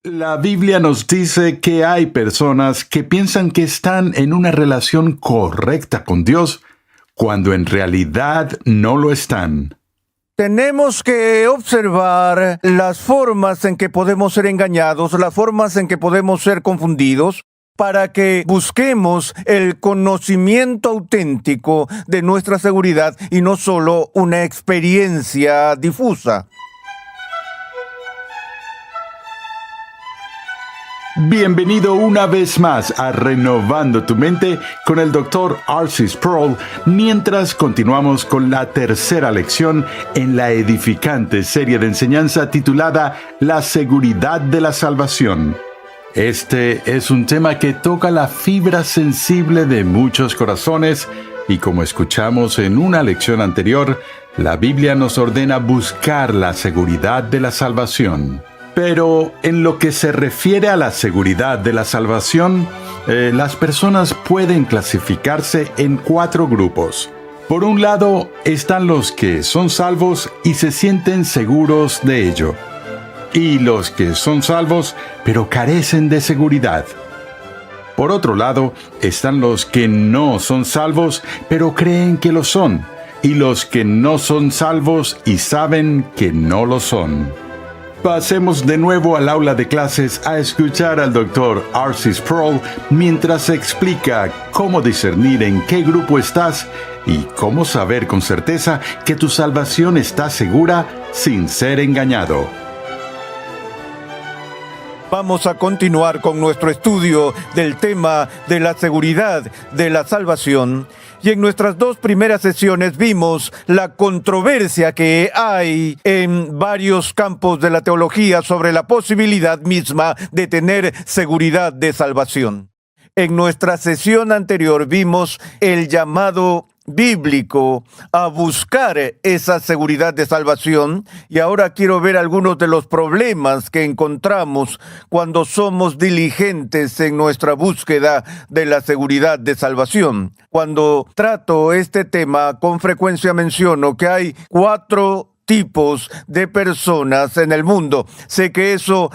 La Biblia nos dice que hay personas que piensan que están en una relación correcta con Dios cuando en realidad no lo están. Tenemos que observar las formas en que podemos ser engañados, las formas en que podemos ser confundidos, para que busquemos el conocimiento auténtico de nuestra seguridad y no solo una experiencia difusa. Bienvenido una vez más a Renovando tu Mente con el Dr. R.C. Sproul, mientras continuamos con la tercera lección en la edificante serie de enseñanza titulada La seguridad de la salvación. Este es un tema que toca la fibra sensible de muchos corazones y, como escuchamos en una lección anterior, la Biblia nos ordena buscar la seguridad de la salvación. Pero en lo que se refiere a la seguridad de la salvación, las personas pueden clasificarse en 4 grupos. Por un lado están los que son salvos y se sienten seguros de ello. Y los que son salvos pero carecen de seguridad. Por otro lado están los que no son salvos pero creen que lo son. Y los que no son salvos y saben que no lo son. Pasemos de nuevo al aula de clases a escuchar al Dr. R.C. Sproul mientras explica cómo discernir en qué grupo estás y cómo saber con certeza que tu salvación está segura sin ser engañado. Vamos a continuar con nuestro estudio del tema de la seguridad de la salvación. Y en nuestras 2 primeras sesiones vimos la controversia que hay en varios campos de la teología sobre la posibilidad misma de tener seguridad de salvación. En nuestra sesión anterior vimos el llamado bíblico a buscar esa seguridad de salvación, y ahora quiero ver algunos de los problemas que encontramos cuando somos diligentes en nuestra búsqueda de la seguridad de salvación. Cuando trato este tema, con frecuencia menciono que hay 4 tipos de personas en el mundo. Sé que eso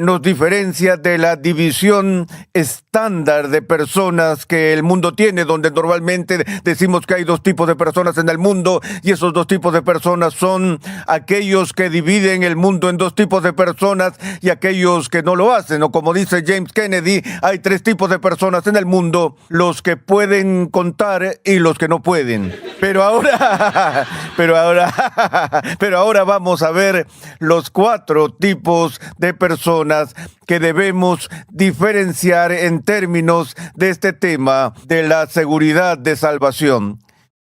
nos diferencia de la división estándar de personas que el mundo tiene, donde normalmente decimos que hay 2 tipos de personas en el mundo, y esos 2 tipos de personas son aquellos que dividen el mundo en 2 tipos de personas y aquellos que no lo hacen. O como dice James Kennedy, hay 3 tipos de personas en el mundo: los que pueden contar y los que no pueden. Pero ahora vamos a ver los 4 tipos de personas que debemos diferenciar en términos de este tema de la seguridad de salvación.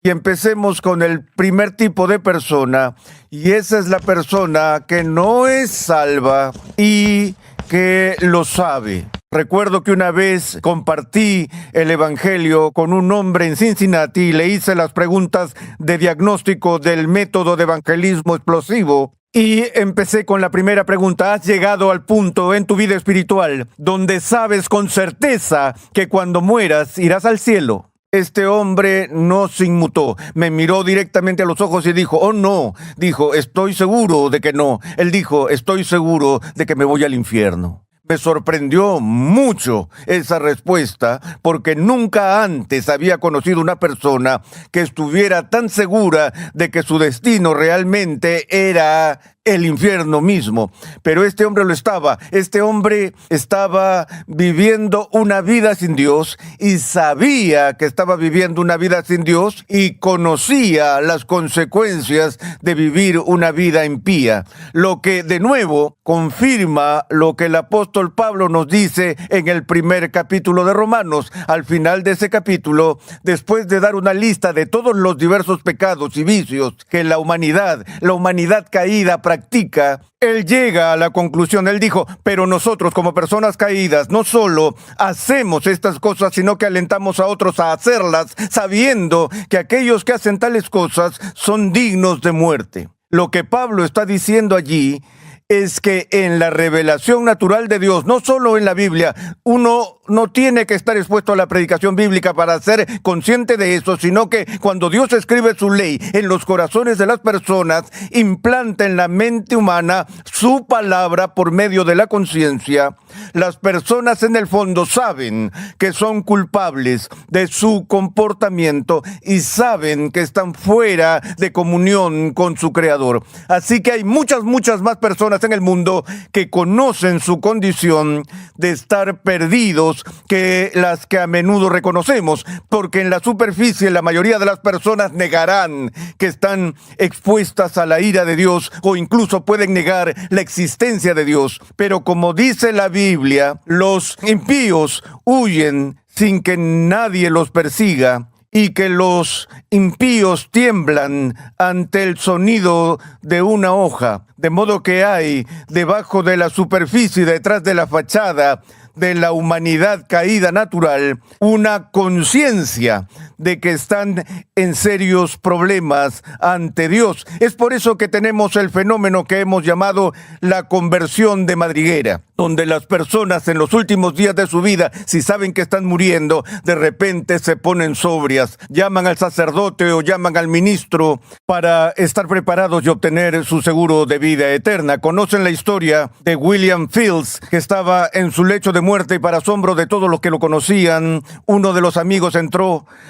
Y empecemos con el primer tipo de persona, y esa es la persona que no es salva y que lo sabe. Recuerdo que una vez compartí el evangelio con un hombre en Cincinnati y le hice las preguntas de diagnóstico del método de evangelismo explosivo. Y empecé con la primera pregunta: ¿has llegado al punto en tu vida espiritual donde sabes con certeza que cuando mueras irás al cielo? Este hombre no se inmutó, me miró directamente a los ojos y dijo: oh no, dijo, estoy seguro de que no. Él dijo: estoy seguro de que me voy al infierno. Me sorprendió mucho esa respuesta, porque nunca antes había conocido una persona que estuviera tan segura de que su destino realmente era el infierno mismo. Pero este hombre lo estaba. Este hombre estaba viviendo una vida sin Dios y sabía que estaba viviendo una vida sin Dios y conocía las consecuencias de vivir una vida impía. Lo que de nuevo confirma lo que el apóstol Pablo nos dice en el primer capítulo de Romanos. Al final de ese capítulo, después de dar una lista de todos los diversos pecados y vicios que la humanidad caída practica, él llega a la conclusión. Él dijo: pero nosotros, como personas caídas, no solo hacemos estas cosas, sino que alentamos a otros a hacerlas, sabiendo que aquellos que hacen tales cosas son dignos de muerte. Lo que Pablo está diciendo allí es que en la revelación natural de Dios, no solo en la Biblia, uno no tiene que estar expuesto a la predicación bíblica para ser consciente de eso, sino que cuando Dios escribe su ley en los corazones de las personas, implanta en la mente humana su palabra por medio de la conciencia. Las personas en el fondo saben que son culpables de su comportamiento y saben que están fuera de comunión con su Creador. Así que hay muchas más personas en el mundo que conocen su condición de estar perdidos que las que a menudo reconocemos, porque en la superficie la mayoría de las personas negarán que están expuestas a la ira de Dios o incluso pueden negar la existencia de Dios. Pero como dice la Biblia, los impíos huyen sin que nadie los persiga, y que los impíos tiemblan ante el sonido de una hoja. De modo que hay debajo de la superficie, detrás de la fachada de la humanidad caída natural, una conciencia de que están en serios problemas ante Dios. Es por eso que tenemos el fenómeno que hemos llamado la conversión de madriguera, donde las personas en los últimos días de su vida, si saben que están muriendo, de repente se ponen sobrias, llaman al sacerdote o llaman al ministro para estar preparados y obtener su seguro de vida eterna. Conocen la historia de William Fields, que estaba en su lecho de muerte y para asombro de todos los que lo conocían, uno de los amigos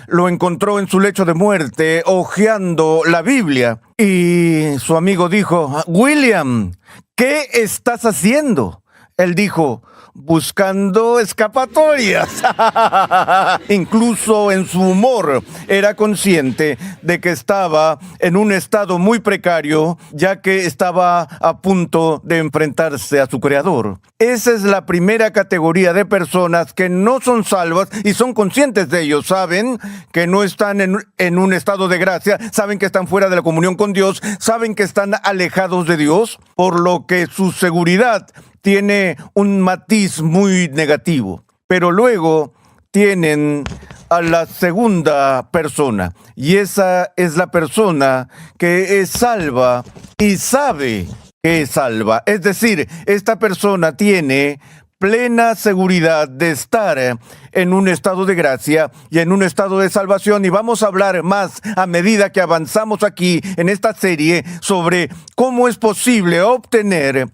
lo encontró en su lecho de muerte hojeando la Biblia y su amigo dijo: William, ¿qué estás haciendo? Él dijo: buscando escapatorias. Incluso en su humor era consciente de que estaba en un estado muy precario, ya que estaba a punto de enfrentarse a su Creador. Esa es la primera categoría de personas que no son salvas y son conscientes de ello. Saben que no están en un estado de gracia, saben que están fuera de la comunión con Dios, saben que están alejados de Dios, por lo que su seguridad tiene un matiz muy negativo. Pero luego tienen a la segunda persona, y esa es la persona que es salva y sabe que es salva. Es decir, esta persona tiene plena seguridad de estar en un estado de gracia y en un estado de salvación, y vamos a hablar más a medida que avanzamos aquí en esta serie sobre cómo es posible obtener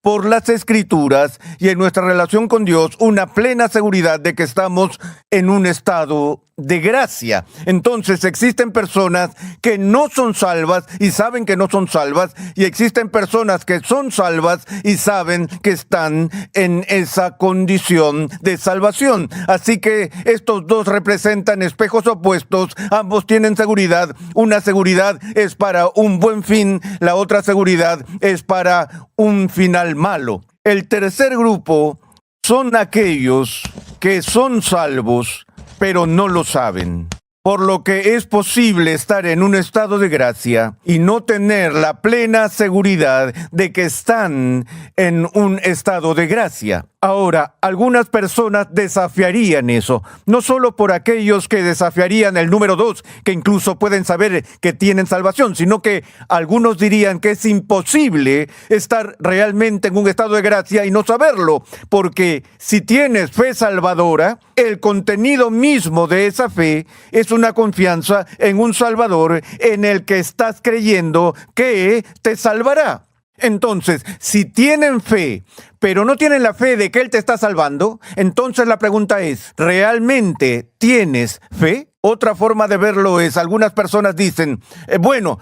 por las Escrituras y en nuestra relación con Dios una plena seguridad de que estamos en un estado de gracia. Entonces existen personas que no son salvas y saben que no son salvas, y existen personas que son salvas y saben que están en esa condición de salvación. Así que estos dos representan espejos opuestos, ambos tienen seguridad. Una seguridad es para un buen fin, la otra seguridad es para un final malo. El tercer grupo son aquellos que son salvos, pero no lo saben. Por lo que es posible estar en un estado de gracia y no tener la plena seguridad de que están en un estado de gracia. Ahora, algunas personas desafiarían eso, no solo por aquellos que desafiarían el número 2, que incluso pueden saber que tienen salvación, sino que algunos dirían que es imposible estar realmente en un estado de gracia y no saberlo, porque si tienes fe salvadora, el contenido mismo de esa fe es una confianza en un Salvador en el que estás creyendo que te salvará. Entonces, si tienen fe, pero no tienen la fe de que Él te está salvando, entonces la pregunta es, ¿realmente tienes fe? Otra forma de verlo es, algunas personas dicen, bueno,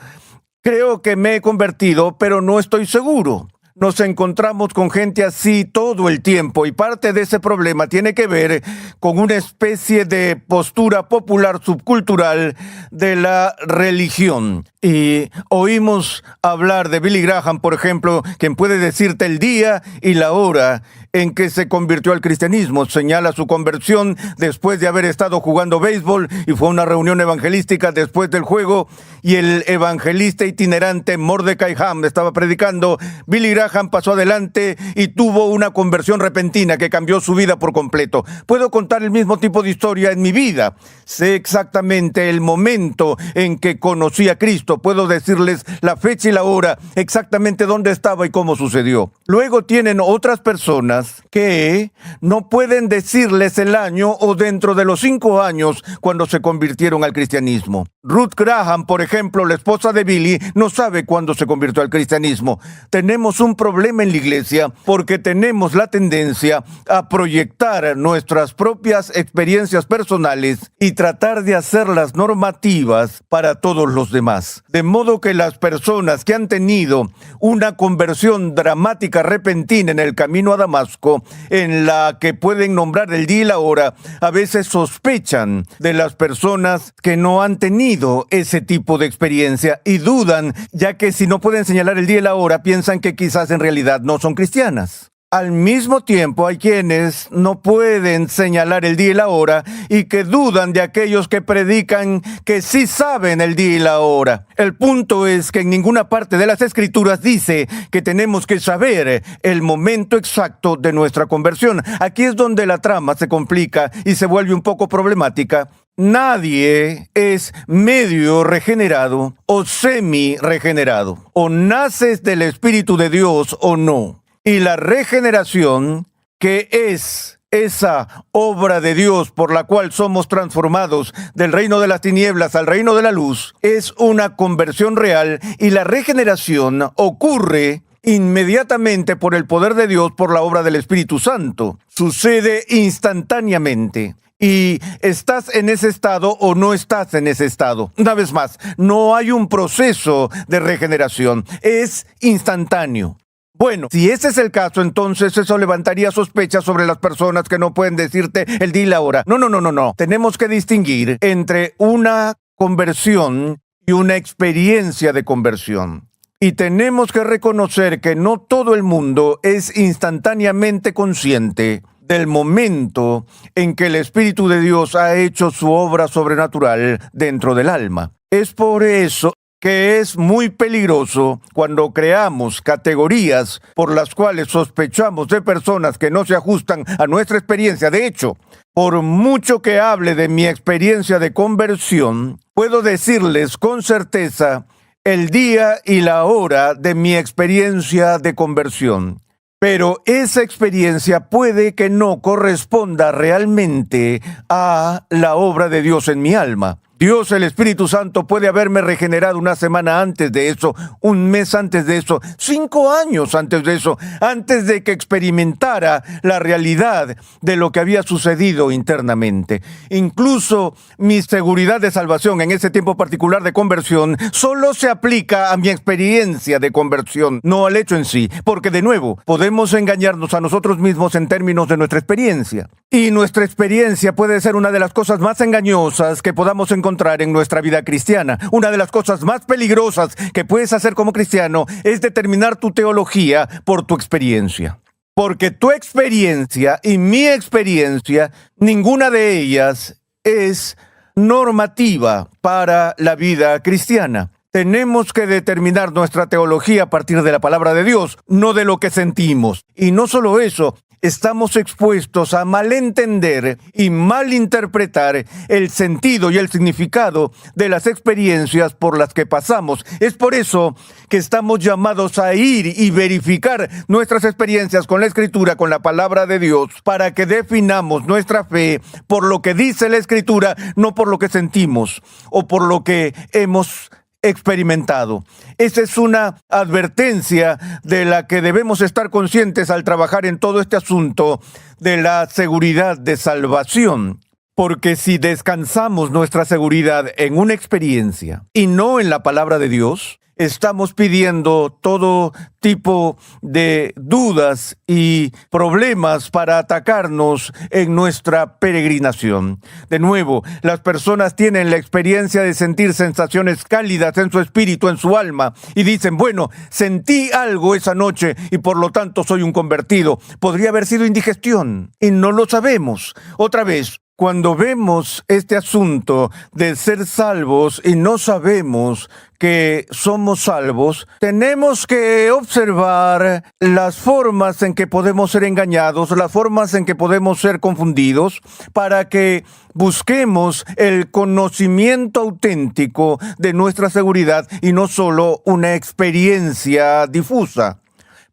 creo que me he convertido, pero no estoy seguro. Nos encontramos con gente así todo el tiempo, y parte de ese problema tiene que ver con una especie de postura popular subcultural de la religión. Y oímos hablar de Billy Graham, por ejemplo, quien puede decirte el día y la hora en que se convirtió al cristianismo. Señala su conversión después de haber estado jugando béisbol y fue a una reunión evangelística después del juego, y el evangelista itinerante Mordecai Ham estaba predicando. Billy Graham pasó adelante y tuvo una conversión repentina que cambió su vida por completo. Puedo contar el mismo tipo de historia en mi vida. Sé exactamente el momento en que conocí a Cristo. Puedo decirles la fecha y la hora, exactamente dónde estaba y cómo sucedió. Luego tienen otras personas personas que no pueden decirles el año o dentro de los 5 años cuando se convirtieron al cristianismo. Ruth Graham, por ejemplo, la esposa de Billy, no sabe cuándo se convirtió al cristianismo. Tenemos un problema en la iglesia porque tenemos la tendencia a proyectar nuestras propias experiencias personales y tratar de hacerlas normativas para todos los demás. De modo que las personas que han tenido una conversión dramática repentina en el camino a Damasco, en la que pueden nombrar el día y la hora, a veces sospechan de las personas que no han tenido ese tipo de experiencia y dudan, ya que si no pueden señalar el día y la hora, piensan que quizás en realidad no son cristianas. Al mismo tiempo, hay quienes no pueden señalar el día y la hora y que dudan de aquellos que predican que sí saben el día y la hora. El punto es que en ninguna parte de las Escrituras dice que tenemos que saber el momento exacto de nuestra conversión. Aquí es donde la trama se complica y se vuelve un poco problemática. Nadie es medio regenerado o semi-regenerado. O naces del Espíritu de Dios o no. Y la regeneración, que es esa obra de Dios por la cual somos transformados del reino de las tinieblas al reino de la luz, es una conversión real y la regeneración ocurre inmediatamente por el poder de Dios, por la obra del Espíritu Santo. Sucede instantáneamente. Y estás en ese estado o no estás en ese estado. Una vez más, no hay un proceso de regeneración, es instantáneo. Bueno, si ese es el caso, entonces eso levantaría sospechas sobre las personas que no pueden decirte el día y la hora. No. Tenemos que distinguir entre una conversión y una experiencia de conversión. Y tenemos que reconocer que no todo el mundo es instantáneamente consciente del momento en que el Espíritu de Dios ha hecho su obra sobrenatural dentro del alma. Es por eso que es muy peligroso cuando creamos categorías por las cuales sospechamos de personas que no se ajustan a nuestra experiencia. De hecho, por mucho que hable de mi experiencia de conversión, puedo decirles con certeza el día y la hora de mi experiencia de conversión. Pero esa experiencia puede que no corresponda realmente a la obra de Dios en mi alma. Dios, el Espíritu Santo, puede haberme regenerado una semana antes de eso, un mes antes de eso, 5 años antes de eso, antes de que experimentara la realidad de lo que había sucedido internamente. Incluso mi seguridad de salvación en ese tiempo particular de conversión solo se aplica a mi experiencia de conversión, no al hecho en sí, porque de nuevo, podemos engañarnos a nosotros mismos en términos de nuestra experiencia. Y nuestra experiencia puede ser una de las cosas más engañosas que podamos encontrar en nuestra vida cristiana. Una de las cosas más peligrosas que puedes hacer como cristiano es determinar tu teología por tu experiencia. Porque tu experiencia y mi experiencia, ninguna de ellas es normativa para la vida cristiana. Tenemos que determinar nuestra teología a partir de la palabra de Dios, no de lo que sentimos. Y no solo eso, estamos expuestos a malentender y malinterpretar el sentido y el significado de las experiencias por las que pasamos. Es por eso que estamos llamados a ir y verificar nuestras experiencias con la Escritura, con la palabra de Dios, para que definamos nuestra fe por lo que dice la Escritura, no por lo que sentimos o por lo que hemos experimentado. Esa es una advertencia de la que debemos estar conscientes al trabajar en todo este asunto de la seguridad de salvación. Porque si descansamos nuestra seguridad en una experiencia y no en la palabra de Dios, estamos pidiendo todo tipo de dudas y problemas para atacarnos en nuestra peregrinación. De nuevo, las personas tienen la experiencia de sentir sensaciones cálidas en su espíritu, en su alma, y dicen, bueno, sentí algo esa noche y por lo tanto soy un convertido. Podría haber sido indigestión y no lo sabemos. Otra vez, cuando vemos este asunto de ser salvos y no sabemos que somos salvos, tenemos que observar las formas en que podemos ser engañados, las formas en que podemos ser confundidos, para que busquemos el conocimiento auténtico de nuestra seguridad y no solo una experiencia difusa.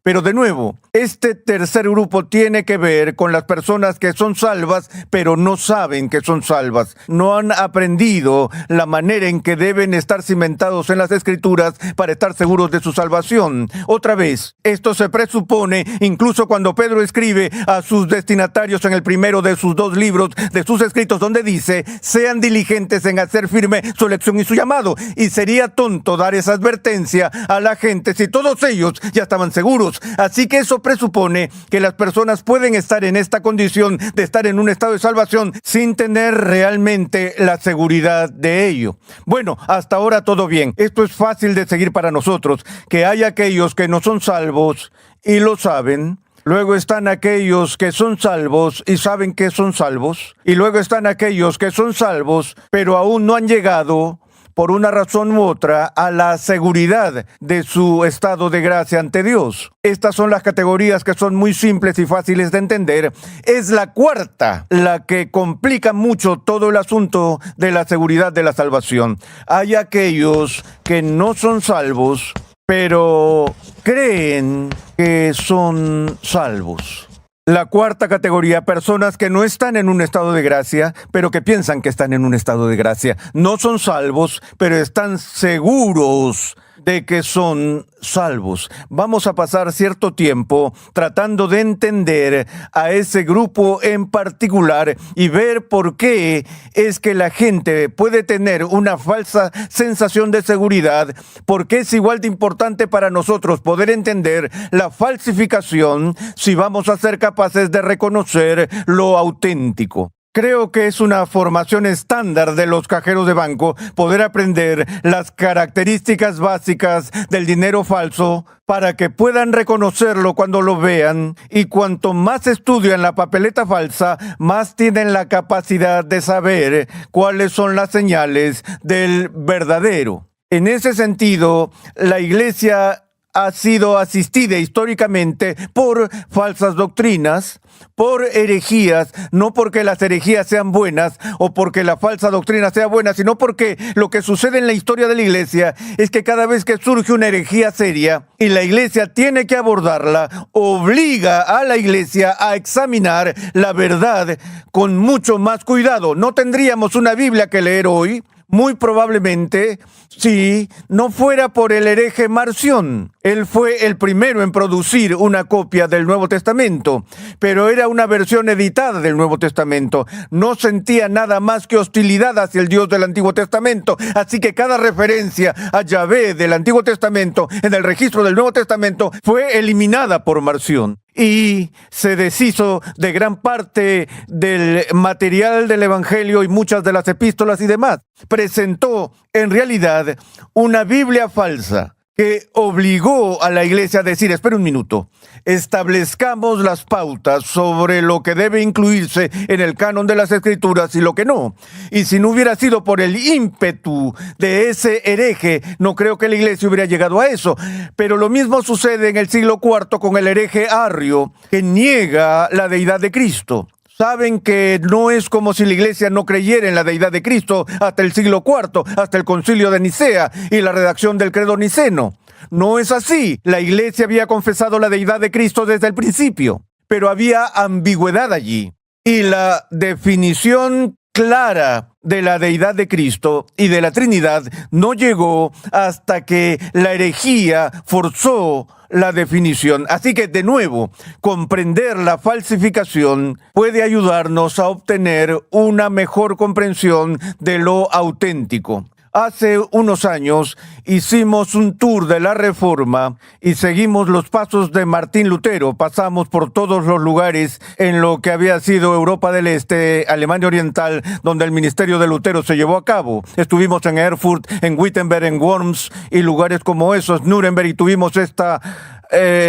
Pero de nuevo, Este tercer grupo tiene que ver con las personas que son salvas, pero no saben que son salvas. No han aprendido la manera en que deben estar cimentados en las Escrituras para estar seguros de su salvación. Otra vez, esto se presupone incluso cuando Pedro escribe a sus destinatarios en el primero de sus 2 libros de sus escritos, donde dice: sean diligentes en hacer firme su elección y su llamado. Y sería tonto dar esa advertencia a la gente si todos ellos ya estaban seguros. Así que eso presupone que las personas pueden estar en esta condición de estar en un estado de salvación sin tener realmente la seguridad de ello. Bueno, hasta ahora todo bien. Esto es fácil de seguir para nosotros, que hay aquellos que no son salvos y lo saben. Luego están aquellos que son salvos y saben que son salvos. Y luego están aquellos que son salvos, pero aún no han llegado, por una razón u otra, a la seguridad de su estado de gracia ante Dios. Estas son las categorías que son muy simples y fáciles de entender. Es la cuarta la que complica mucho todo el asunto de la seguridad de la salvación. Hay aquellos que no son salvos, pero creen que son salvos. La cuarta categoría, personas que no están en un estado de gracia, pero que piensan que están en un estado de gracia. No son salvos, pero están seguros de que son salvos. Vamos a pasar cierto tiempo tratando de entender a ese grupo en particular y ver por qué es que la gente puede tener una falsa sensación de seguridad, porque es igual de importante para nosotros poder entender la falsificación si vamos a ser capaces de reconocer lo auténtico. Creo que es una formación estándar de los cajeros de banco poder aprender las características básicas del dinero falso para que puedan reconocerlo cuando lo vean, y cuanto más estudian la papeleta falsa, más tienen la capacidad de saber cuáles son las señales del verdadero. En ese sentido, la Iglesia ha sido asistida históricamente por falsas doctrinas, por herejías, no porque las herejías sean buenas o porque la falsa doctrina sea buena, sino porque lo que sucede en la historia de la Iglesia es que cada vez que surge una herejía seria y la Iglesia tiene que abordarla, obliga a la Iglesia a examinar la verdad con mucho más cuidado. No tendríamos una Biblia que leer hoy, muy probablemente, si no fuera por el hereje Marción. Él fue el primero en producir una copia del Nuevo Testamento, pero era una versión editada del Nuevo Testamento. No sentía nada más que hostilidad hacia el Dios del Antiguo Testamento, así que cada referencia a Yahvé del Antiguo Testamento en el registro del Nuevo Testamento fue eliminada por Marción. Y se deshizo de gran parte del material del Evangelio y muchas de las epístolas y demás. Presentó, en realidad, una Biblia falsa que obligó a la Iglesia a decir: espera un minuto, establezcamos las pautas sobre lo que debe incluirse en el canon de las Escrituras y lo que no. Y si no hubiera sido por el ímpetu de ese hereje, no creo que la Iglesia hubiera llegado a eso. Pero lo mismo sucede en el siglo IV con el hereje Arrio, que niega la deidad de Cristo. Saben que no es como si la Iglesia no creyera en la deidad de Cristo hasta el siglo IV, hasta el Concilio de Nicea y la redacción del Credo Niceno. No es así. La Iglesia había confesado la deidad de Cristo desde el principio, pero había ambigüedad allí. Y la definición clara de la deidad de Cristo y de la Trinidad no llegó hasta que la herejía forzó la definición. Así que, de nuevo, comprender la falsificación puede ayudarnos a obtener una mejor comprensión de lo auténtico. Hace unos años hicimos un tour de la Reforma y seguimos los pasos de Martín Lutero. Pasamos por todos los lugares en lo que había sido Europa del Este, Alemania Oriental, donde el ministerio de Lutero se llevó a cabo. Estuvimos en Erfurt, en Wittenberg, en Worms y lugares como esos, Nuremberg, y tuvimos esta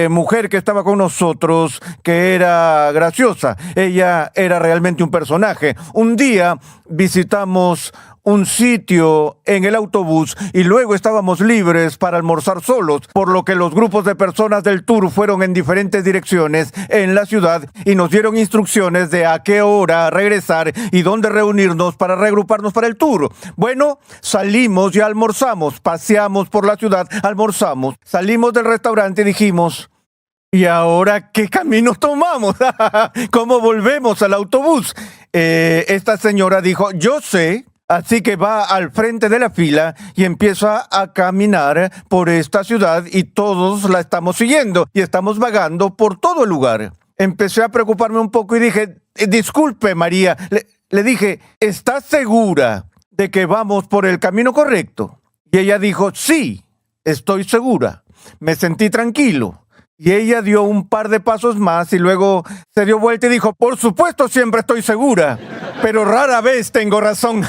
mujer que estaba con nosotros, que era graciosa. Ella era realmente un personaje. Un día visitamos un sitio en el autobús y luego estábamos libres para almorzar solos, por lo que los grupos de personas del tour fueron en diferentes direcciones en la ciudad y nos dieron instrucciones de a qué hora regresar y dónde reunirnos para reagruparnos para el tour. Bueno, salimos y almorzamos, paseamos por la ciudad, almorzamos, salimos del restaurante y dijimos: ¿Y ahora qué camino tomamos? ¿Cómo volvemos al autobús? Esta señora dijo, yo sé. Así que va al frente de la fila y empieza a caminar por esta ciudad y todos la estamos siguiendo y estamos vagando por todo el lugar. Empecé a preocuparme un poco y dije, disculpe María, le dije, ¿estás segura de que vamos por el camino correcto? Y ella dijo, sí, estoy segura. Me sentí tranquilo. Y ella dio un par de pasos más y luego se dio vuelta y dijo, por supuesto siempre estoy segura, pero rara vez tengo razón.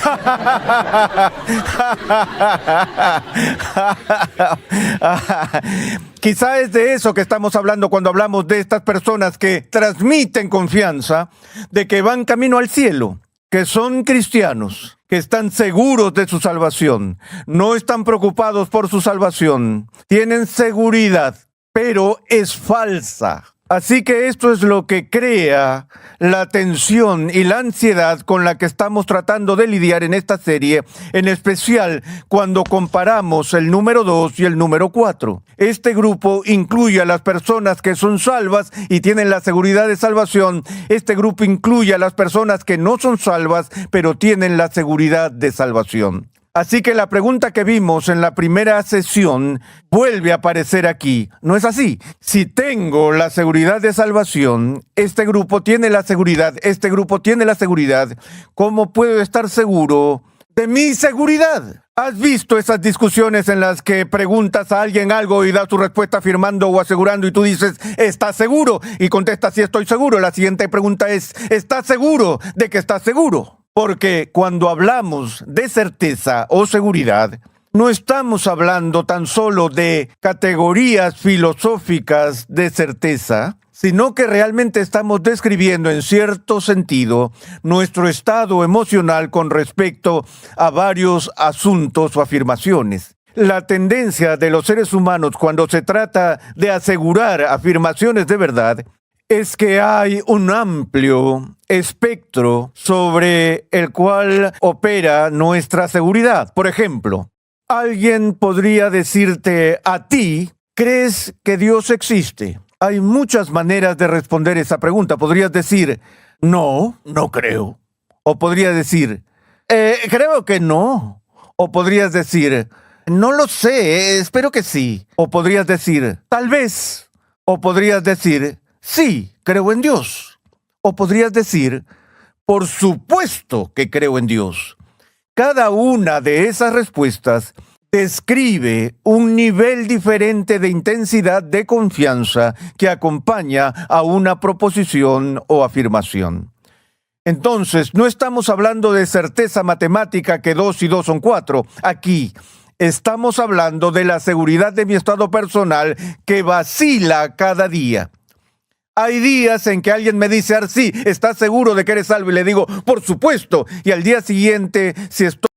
Quizá es de eso que estamos hablando cuando hablamos de estas personas que transmiten confianza de que van camino al cielo, que son cristianos, que están seguros de su salvación, no están preocupados por su salvación, tienen seguridad, pero es falsa. Así que esto es lo que crea la tensión y la ansiedad con la que estamos tratando de lidiar en esta serie, en especial cuando comparamos el número 2 y el número 4. Este grupo incluye a las personas que son salvas y tienen la seguridad de salvación. Este grupo incluye a las personas que no son salvas, pero tienen la seguridad de salvación. Así que la pregunta que vimos en la primera sesión vuelve a aparecer aquí. ¿No es así? Si tengo la seguridad de salvación, este grupo tiene la seguridad, este grupo tiene la seguridad, ¿cómo puedo estar seguro de mi seguridad? ¿Has visto esas discusiones en las que preguntas a alguien algo y da tu respuesta afirmando o asegurando y tú dices, ¿estás seguro? Y contestas, sí, estoy seguro. La siguiente pregunta es, ¿estás seguro de que estás seguro? Porque cuando hablamos de certeza o seguridad, no estamos hablando tan solo de categorías filosóficas de certeza, sino que realmente estamos describiendo en cierto sentido nuestro estado emocional con respecto a varios asuntos o afirmaciones. La tendencia de los seres humanos cuando se trata de asegurar afirmaciones de verdad es que hay un amplio espectro sobre el cual opera nuestra seguridad. Por ejemplo, alguien podría decirte a ti, ¿crees que Dios existe? Hay muchas maneras de responder esa pregunta. Podrías decir, no, no creo. O podrías decir, creo que no. O podrías decir, no lo sé, espero que sí. O podrías decir, tal vez. O podrías decir, sí, creo en Dios. O podrías decir, por supuesto que creo en Dios. Cada una de esas respuestas describe un nivel diferente de intensidad de confianza que acompaña a una proposición o afirmación. Entonces, no estamos hablando de certeza matemática que 2 y 2 son 4. Aquí estamos hablando de la seguridad de mi estado personal que vacila cada día. Hay días en que alguien me dice, sí, ¿estás seguro de que eres salvo? Y le digo, por supuesto. Y al día siguiente, si estoy